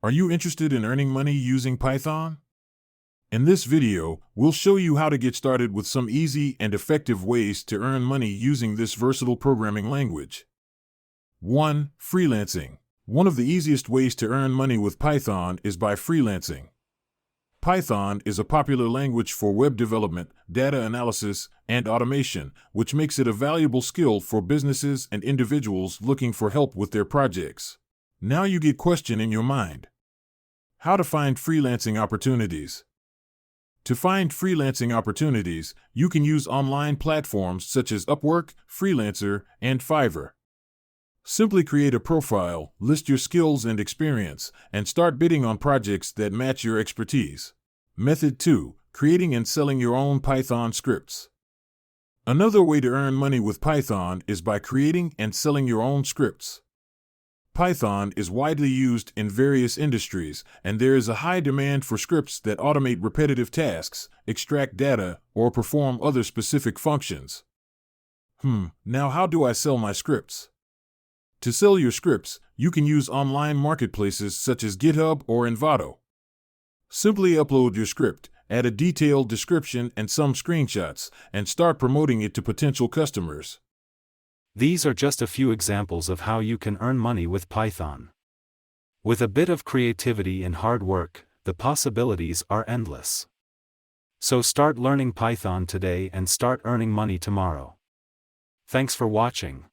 Are you interested in earning money using Python? In this video, we'll show you how to get started with some easy and effective ways to earn money using this versatile programming language. 1. Freelancing. One of the easiest ways to earn money with Python is by freelancing. Python is a popular language for web development, data analysis, and automation, which makes it a valuable skill for businesses and individuals looking for help with their projects. Now you get a question in your mind. How to find freelancing opportunities? To find freelancing opportunities, you can use online platforms such as Upwork, Freelancer, and Fiverr. Simply create a profile, list your skills and experience, and start bidding on projects that match your expertise. Method 2. Creating and selling your own Python scripts. Another way to earn money with Python is by creating and selling your own scripts. Python is widely used in various industries, and there is a high demand for scripts that automate repetitive tasks, extract data, or perform other specific functions. Now how do I sell my scripts? To sell your scripts, you can use online marketplaces such as GitHub or Envato. Simply upload your script, add a detailed description and some screenshots, and start promoting it to potential customers. These are just a few examples of how you can earn money with Python. With a bit of creativity and hard work, the possibilities are endless. So start learning Python today and start earning money tomorrow. Thanks for watching.